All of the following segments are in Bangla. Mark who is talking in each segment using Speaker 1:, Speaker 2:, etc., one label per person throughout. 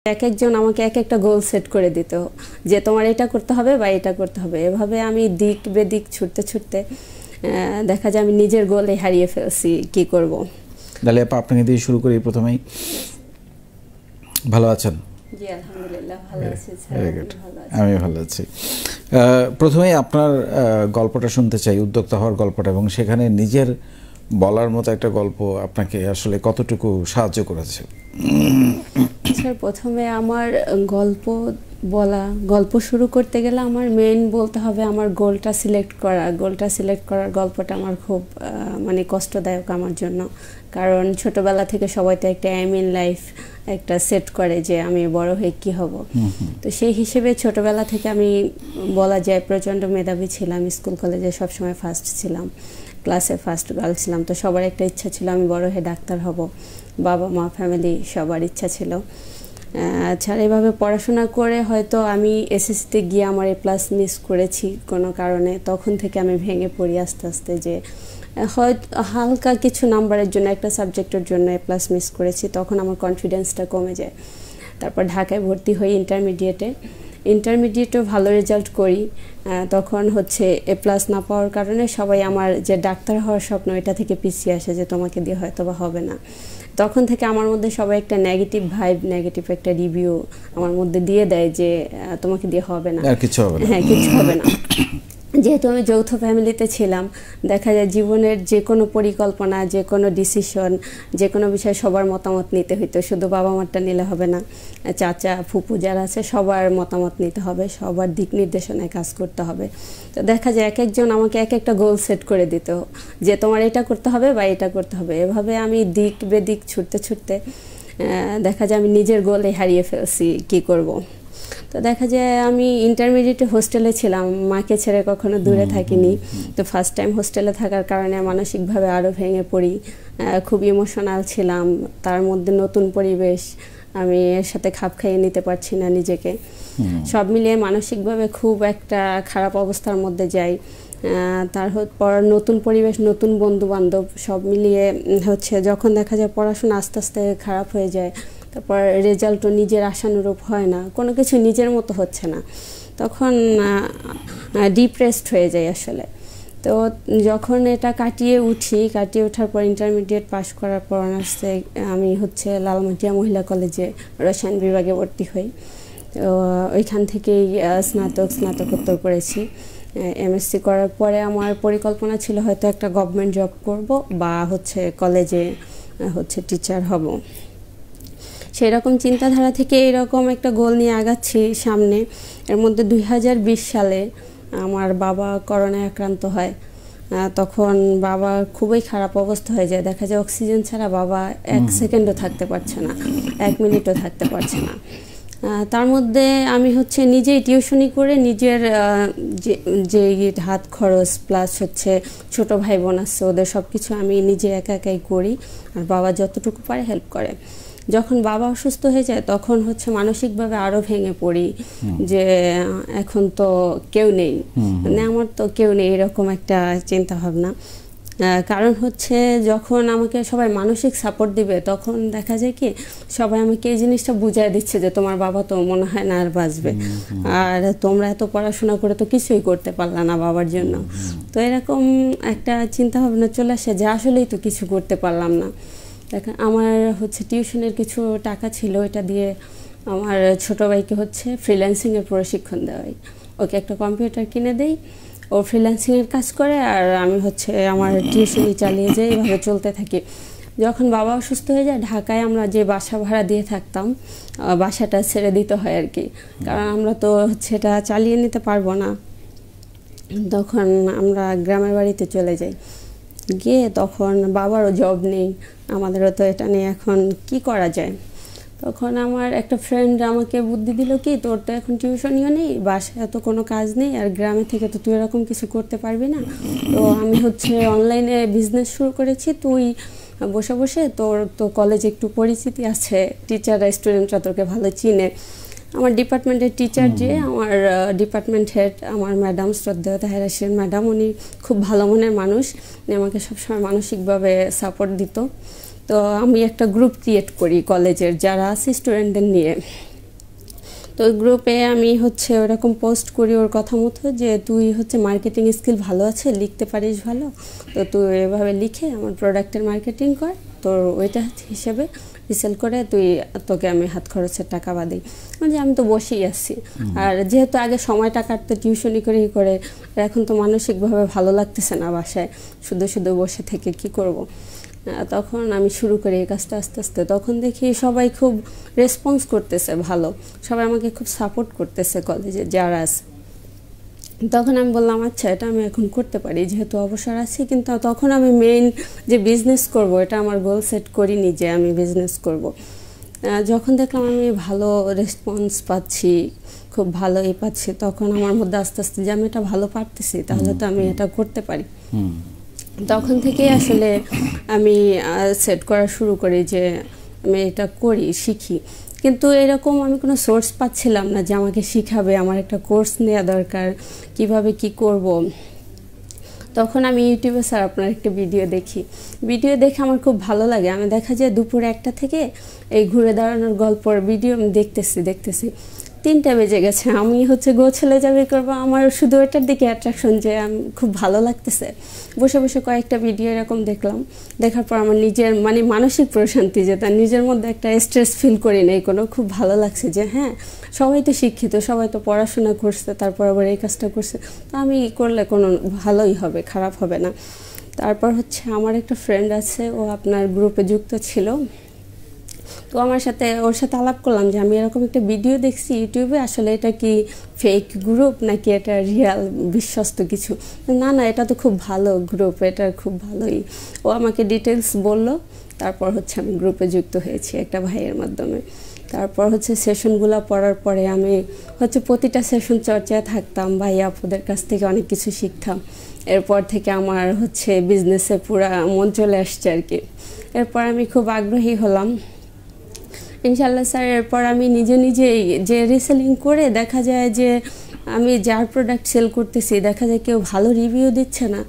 Speaker 1: এক একজন আমাকে এক একটা গোল সেট করে দিত যে তোমার এটা করতে হবে বা এটা করতে হবে। এভাবে আমি দিক বেদিক ছুটতে ছুটতে দেখা যায় আমি নিজের গোলে হারিয়ে ফেলছি কি করব।
Speaker 2: তাহলে আপা আপনাকে দিয়ে শুরু করি। প্রথমেই ভালো আছেন?
Speaker 1: জি আলহামদুলিল্লাহ ভালো আছি।
Speaker 2: আমি ভালো আছি। প্রথমেই আপনার গল্পটা শুনতে চাই, উদ্যোক্তা হওয়ার গল্পটা, এবং সেখানে নিজের বলার মতো একটা গল্প আপনাকে আসলে কতটুকু সাহায্য করেছে।
Speaker 1: স্যার প্রথমে আমার গল্প শুরু করতে গেলে আমার মেইন বলতে হবে আমার গোলটা সিলেক্ট করার গল্পটা আমার খুব মানে কষ্টদায়ক আমার জন্য। কারণ ছোটবেলা থেকে সবাই তো একটা এম ইন লাইফ একটা সেট করে যে আমি বড় হয়ে কি হব। তো সেই হিসেবে ছোটবেলা থেকে আমি বলা যায় প্রচণ্ড মেধাবী ছিলাম, স্কুল কলেজে সবসময় ফার্স্ট ছিলাম, ক্লাসে ফার্স্ট গার্ল ছিলাম। তো সবার একটা ইচ্ছা ছিল আমি বড় হয়ে ডাক্তার হব, বাবা মা ফ্যামিলি সবার ইচ্ছা ছিল। আচ্ছা, এভাবে পড়াশোনা করে হয়তো আমি এসএসসিতে গিয়ে আমার A+ মিস করেছি কোনো কারণে। তখন থেকে আমি ভেঙে পড়ি আস্তে আস্তে যে হয়তো হালকা কিছু নাম্বারের জন্য একটা সাবজেক্টের জন্য A+ মিস করেছি। তখন আমার কনফিডেন্সটা কমে যায়। তারপর ঢাকায় ভর্তি হই ইন্টারমিডিয়েটেও ভালো রেজাল্ট করি। তখন হচ্ছে A+ না পাওয়ার কারণে সবাই আমার যে ডাক্তার হওয়ার স্বপ্ন এটা থেকে পিছিয়ে আসে যে তোমাকে দিয়ে হয়তো বা হবে না। তখন থেকে আমার মধ্যে সবাই একটা নেগেটিভ ভাইব, নেগেটিভ একটা রিভিউ আমার মধ্যে দিয়ে দেয় যে তোমাকে দিয়ে হবে না,
Speaker 2: কিছু হবে না।
Speaker 1: হ্যাঁ কিছু হবে না। যেহেতু আমি যৌথ ফ্যামিলিতে ছিলাম, দেখা যায় জীবনের যে কোনো পরিকল্পনা, যে কোনো ডিসিশন, যে কোনো বিষয়ে সবার মতামত নিতে হইতো। শুধু বাবা মারটা নিলে হবে না, চাচা ফুপু যারা আছে সবার মতামত নিতে হবে, সবার দিক নির্দেশনায় কাজ করতে হবে। তো দেখা যায় এক একজন আমাকে এক একটা গোল সেট করে দিত যে তোমার এটা করতে হবে বা এটা করতে হবে। এভাবে আমি দিক বেদিক ছুটতে ছুটতে দেখা যায় আমি নিজের গোলে হারিয়ে ফেলছি কি করব। তো দেখা যায় আমি ইন্টারমিডিয়েটে হোস্টেলে ছিলাম, মাকে ছেড়ে কখনো দূরে থাকিনি। তো ফার্স্ট টাইম হোস্টেলে থাকার কারণে মানসিকভাবে আরও ভেঙে পড়ি, খুব ইমোশনাল ছিলাম। তার মধ্যে নতুন পরিবেশ, আমি এর সাথে খাপ খাইয়ে নিতে পারছি না নিজেকে। সব মিলিয়ে মানসিকভাবে খুব একটা খারাপ অবস্থার মধ্যে যাই। তারপর নতুন পরিবেশ, নতুন বন্ধু বান্ধব, সব মিলিয়ে হচ্ছে যখন দেখা যায় পড়াশোনা আস্তে আস্তে খারাপ হয়ে যায়, তারপর রেজাল্টও নিজের আশানুরূপ হয় না, কোনো কিছু নিজের মতো হচ্ছে না, তখন ডিপ্রেসড হয়ে যায় আসলে। তো যখন এটা কাটিয়ে ওঠার পর ইন্টারমিডিয়েট পাস করার পর অনার্সে আমি হচ্ছে লালমাটিয়া মহিলা কলেজে রসায়ন বিভাগে ভর্তি হই। তো ওইখান থেকেই স্নাতকোত্তর করেছি। MSc করার পরে আমার পরিকল্পনা ছিল হয়তো একটা গভর্নমেন্ট জব করব বা হচ্ছে কলেজে হচ্ছে টিচার হব। সেরকম চিন্তাধারা থেকে এরকম একটা গোল নিয়ে আগাচ্ছি সামনে। এর মধ্যে 2020 সালে আমার বাবা করোনায় আক্রান্ত হয়। তখন বাবা খুবই খারাপ অবস্থা হয়ে যায়, দেখা যায় অক্সিজেন ছাড়া বাবা 1 সেকেন্ডও থাকতে পারছে না, 1 মিনিটও থাকতে পারছে না। তার মধ্যে আমি হচ্ছে নিজেই টিউশনি করে নিজের যে হাত খরচ প্লাস হচ্ছে ছোট ভাই বোন আছে ওদের সব কিছু আমি নিজে একাই করি, আর বাবা যতটুকু পারে হেল্প করে। যখন বাবা অসুস্থ হয়ে যায় তখন হচ্ছে মানসিকভাবে আরও ভেঙে পড়ি যে এখন তো কেউ নেই, মানে আমার তো কেউ নেই, এরকম একটা চিন্তা ভাবনা। কারণ হচ্ছে যখন আমাকে সবাই মানসিক সাপোর্ট দিবে তখন দেখা যায় কি সবাই আমাকে এই জিনিসটা বুঝাই দিচ্ছে যে তোমার বাবা তো মনে হয় না আর বাঁচবে, আর তোমরা এত পড়াশোনা করে তো কিছুই করতে পারলা না বাবার জন্য। তো এরকম একটা চিন্তা ভাবনা চলে আসে যে আসলেই তো কিছু করতে পারলাম না। দেখেন আমার হচ্ছে টিউশনের কিছু টাকা ছিল, এটা দিয়ে আমার ছোট ভাইকে হচ্ছে ফ্রিল্যান্সিংয়ের প্রশিক্ষণ দেওয়াই, ওকে একটা কম্পিউটার কিনে দেই, ও ফ্রিল্যান্সিংয়ের কাজ করে আর আমি হচ্ছে আমার টিউশনি চালিয়ে যাই, এভাবে চলতে থাকি। যখন বাবা অসুস্থ হয়ে যায় ঢাকায় আমরা যে বাসা ভাড়া দিয়ে থাকতাম বাসাটা ছেড়ে দিতে হয় আর কি, কারণ আমরা তো হচ্ছে এটা চালিয়ে নিতে পারবো না। তখন আমরা গ্রামের বাড়িতে চলে যাই, গিয়ে তখন বাবারও জব নেই, আমাদেরও তো এটা নিয়ে এখন কি করা যায়। তখন আমার একটা ফ্রেন্ড আমাকে বুদ্ধি দিল কি তোর তো এখন টিউশনিও নেই, বাসায় তো কোনো কাজ নেই, আর গ্রামে থেকে তো তুই এরকম কিছু করতে পারবি না, তো আমি হচ্ছে অনলাইনে বিজনেস শুরু করেছি, তুই বসে বসে তোর তো কলেজে একটু পরিচিতি আছে, টিচাররা স্টুডেন্টরা তোকে ভালো চিনে। আমার ডিপার্টমেন্টের টিচার যে আমার ডিপার্টমেন্ট হেড আমার ম্যাডাম শ্রদ্ধেয় তাহেরা শিরিন ম্যাডাম, উনি খুব ভালো মনের মানুষ, উনি আমাকে সবসময় মানসিকভাবে সাপোর্ট দিত। তো আমি একটা গ্রুপ ক্রিয়েট করি কলেজের যারা আছে স্টুডেন্টদের নিয়ে, তো ওই গ্রুপে আমি হচ্ছে ওরকম পোস্ট করি ওর কথা মতো যে তুই হচ্ছে মার্কেটিং স্কিল ভালো আছে, লিখতে পারিস ভালো, তো তুই এভাবে লিখে আমার প্রোডাক্টের মার্কেটিং কর, তোর ওইটা হিসেবে রিসেল করে তোকে আমি হাত খরচের টাকা বাদি। মানে আমি তো বসেই আছি, আর যেহেতু আগে সময়টা কাটতে টিউশনি করে এখন তো মানসিকভাবে ভালো লাগতেছে না বাসায় শুধু শুধু বসে থেকে কি করব। তখন আমি শুরু করি এই কাজটা আস্তে আস্তে। তখন দেখি সবাই খুব রেসপন্স করতেছে ভালো, সবাই আমাকে খুব সাপোর্ট করতেছে কলেজে যারা আছে। তখন আমি বললাম আচ্ছা এটা আমি এখন করতে পারি যেহেতু অবসর আছি, কিন্তু তখন আমি মেইন যে বিজনেস করব এটা আমার গোল সেট করিনি যে আমি বিজনেস করব। যখন দেখলাম আমি ভালো রেসপন্স পাচ্ছি, খুব ভালো পাচ্ছি, তখন আমার মধ্যে আস্তে আস্তে যে আমি এটা ভালো পারতেছি তাহলে তো আমি এটা করতে পারি। তখন থেকেই আসলে আমি সেট করা শুরু করি যে আমি এটা করি, শিখি। কিন্তু এরকম আমি কোনো সোর্স পাচ্ছিলাম না যে আমাকে শিখাবে, আমার একটা কোর্স নেওয়া দরকার, কিভাবে কি করব। তখন আমি ইউটিউবে স্যার আপনার একটা ভিডিও দেখে আমার খুব ভালো লাগে। আমি দেখা যায় দুপুর 1টা থেকে এই ঘুরে দাঁড়ানোর গল্পর ভিডিও আমি দেখতেছি 3টা বেজে গেছে। আমি হচ্ছে গোছালে যাবে করবো, আমার শুধু ওইটার দিকে অ্যাট্রাকশন যে আমি খুব ভালো লাগতেছে। বসে বসে কয়েকটা ভিডিও এরকম দেখলাম, দেখার পর আমার নিজের মানে মানসিক প্রশান্তি, যে তার নিজের মধ্যে একটা স্ট্রেস ফিল করি নেই কোনো, খুব ভালো লাগছে যে হ্যাঁ সবাই তো শিক্ষিত, সবাই তো পড়াশোনা করছে, তারপর আবার এই কাজটা করছে, তো আমি করলে কোনো ভালোই হবে, খারাপ হবে না। তারপর হচ্ছে আমার একটা ফ্রেন্ড আছে, ও আপনার গ্রুপে যুক্ত ছিল, তো ওর সাথে আলাপ করলাম যে আমি এরকম একটা ভিডিও দেখছি ইউটিউবে, আসলে এটা কি ফেক গ্রুপ নাকি এটা রিয়াল বিশ্বস্ত কিছু? না এটা তো খুব ভালো গ্রুপ, এটা খুব ভালোই। ও আমাকে ডিটেলস বললো, তারপর হচ্ছে আমি গ্রুপে যুক্ত হয়েছি একটা ভাইয়ের মাধ্যমে। তারপর হচ্ছে সেশনগুলো পড়ার পরে আমি হচ্ছে প্রতিটা সেশন চর্চায় থাকতাম, ভাই আপুদের কাছ থেকে অনেক কিছু শিখতাম। এরপর থেকে আমার হচ্ছে বিজনেসে পুরা মন চলে আসছে আর কি। এরপর আমি খুব আগ্রহী হলাম ইনশাল্লাহ স্যার। এরপর আমি নিজেই যে রিসেলিং করে দেখা যায় যে আমি যার প্রোডাক্ট সেল করতেছি দেখা যায় কেউ ভালো রিভিউ দিচ্ছে না।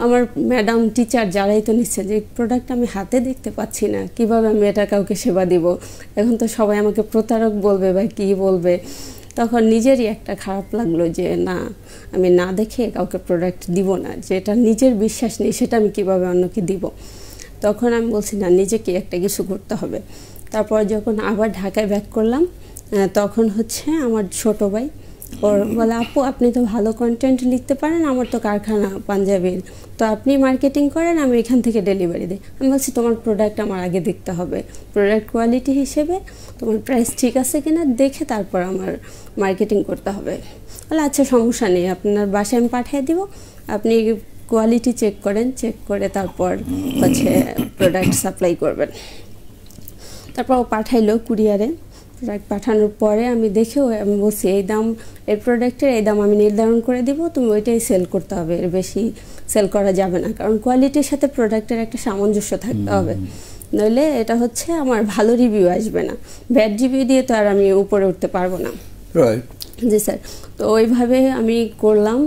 Speaker 1: আমার ম্যাডাম টিচার যারাই তো নিচ্ছে যে প্রোডাক্ট আমি হাতে দেখতে পাচ্ছি না, কিভাবে আমি এটা কাউকে সেবা দিব, এখন তো সবাই আমাকে প্রতারক বলবে বা কী বলবে। তখন নিজেরই একটা খারাপ লাগলো যে না, আমি না দেখে কাউকে প্রোডাক্ট দিব না, যেটা নিজের বিশ্বাস নেই সেটা আমি কিভাবে অন্যকে দিব। তখন আমি বলছি না, নিজেকে একটা কিছু করতে হবে। তারপর যখন আবার ঢাকায় ব্যাক করলাম, তখন হচ্ছে আমার ছোট ভাই ওর বলে আপু আপনি তো ভালো কন্টেন্ট লিখতে পারেন, আমার তো কারখানা পাঞ্জাবির, তো আপনি মার্কেটিং করেন, আমি এখান থেকে ডেলিভারি দিই। আমি বলছি তোমার প্রোডাক্ট আমার আগে দেখতে হবে, প্রোডাক্ট কোয়ালিটি হিসেবে তোমার প্রাইস ঠিক আছে কিনা দেখে তারপর আমার মার্কেটিং করতে হবে। বলে আচ্ছা সমস্যা নেই, আপনার বাসায় আমি পাঠিয়ে দিব, আপনি কোয়ালিটি চেক করেন, চেক করে তারপর হচ্ছে প্রোডাক্ট সাপ্লাই করবেন। তারপর ও পাঠাইলো কুরিয়ারে। প্রোডাক্ট পাঠানোর পরে আমি দেখেও আমি বলছি এই দাম, এই প্রোডাক্টের এই দাম আমি নির্ধারণ করে দিব, তুমি ওইটাই সেল করতে হবে, এর বেশি সেল করা যাবে না, কারণ কোয়ালিটির সাথে প্রোডাক্টের একটা সামঞ্জস্য থাকতে হবে, নইলে এটা হচ্ছে আমার ভালো রিভিউ আসবে না, ব্যাড রিভিউ দিয়ে তো আর আমি উপরে উঠতে পারবো না। জি স্যার। তো ওইভাবে আমি করলাম,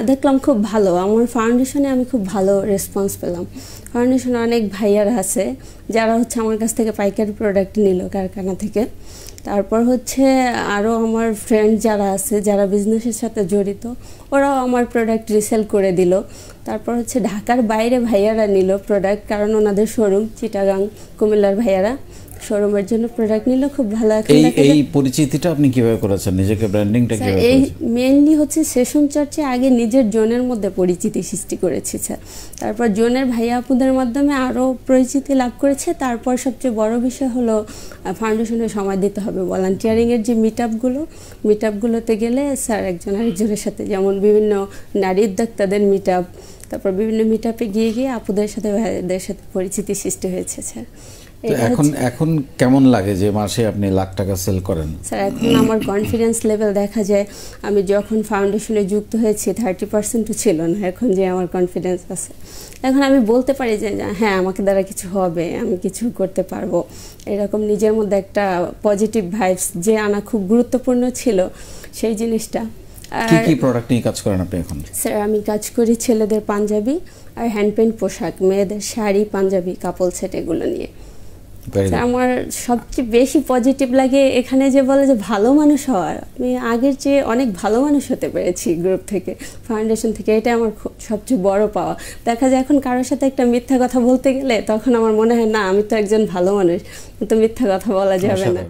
Speaker 1: দেখলাম খুব ভালো, আমার ফাউন্ডেশনে আমি খুব ভালো রেসপন্স পেলাম। ফাউন্ডেশনে অনেক ভাইয়ারা আছে যারা হচ্ছে আমার কাছ থেকে পাইকারি প্রোডাক্ট নিল কারখানা থেকে। তারপর হচ্ছে আরও আমার ফ্রেন্ড যারা আছে যারা বিজনেসের সাথে জড়িত, ওরাও আমার প্রোডাক্ট রিসেল করে দিল। তারপর হচ্ছে ঢাকার বাইরে ভাইয়ারা নিল প্রোডাক্ট, কারণ ওনাদের শোরুম চিটাগাং কুমিল্লার ভাইয়ারা শোরুমের জন্য প্রোডাক্ট নিল, খুব ভালো।
Speaker 2: এই পরিচিতিটা আপনি কিভাবে করেছেন, নিজেকে ব্র্যান্ডিংটা কিভাবে
Speaker 1: এই মেইনলি হচ্ছে সেশন চর্চায় আগে নিজের জোনের মধ্যে পরিচিতি সৃষ্টি করেছি স্যার, তারপর জোনের ভাইয়া আপুদের মাধ্যমে আরও পরিচিতি লাভ করেছে। তারপর সবচেয়ে বড় বিষয় হলো ফাউন্ডেশনে সময় দিতে হবে, ভলান্টিয়ারিংয়ের যে মিট আপগুলোতে গেলে স্যার একজন আরেকজনের সাথে, যেমন বিভিন্ন নারী উদ্যোক্তাদের মিট আপ, তারপর বিভিন্ন মিট আপে গিয়ে আপুদের সাথে ভাইদের সাথে পরিচিতি সৃষ্টি হয়েছে স্যার।
Speaker 2: এখন কেমন লাগে যে মাসে আপনি লাখ টাকা সেল করেন?
Speaker 1: স্যার এখন আমার কনফিডেন্স লেভেল দেখা যায়, আমি যখন ফাউন্ডেশনে যুক্ত হয়েছি 30%ও ছিল না, এখন যে আমার কনফিডেন্স আছে, এখন আমি বলতে পারি যে হ্যাঁ আমাকে দ্বারা কিছু হবে, আমি কিছু করতে পারবো, এরকম নিজের মধ্যে একটা পজিটিভ ভাইবস যে আনা খুব গুরুত্বপূর্ণ ছিল সেই জিনিসটা।
Speaker 2: কি প্রোডাক্ট নিয়ে কাজ করেন আপনি এখন?
Speaker 1: স্যার আমি কাজ করি ছেলেদের পাঞ্জাবি আর হ্যান্ড পেইন্ট পোশাক, মেয়েদের শাড়ি পাঞ্জাবি কাপল সেট এগুলো নিয়ে। আমার সবচেয়ে বেশি পজিটিভ লাগে এখানে যে বলে যে ভালো মানুষ হওয়ার, আমি আগের চেয়ে অনেক ভালো মানুষ হতে পেরেছি গ্রুপ থেকে, ফাউন্ডেশন থেকে। এটা আমার সবচেয়ে বড় পাওয়া। দেখা যায় এখন কারোর সাথে একটা মিথ্যা কথা বলতে গেলে তখন আমার মনে হয় না, আমি তো একজন ভালো মানুষ, তো মিথ্যা কথা বলা যাবে না।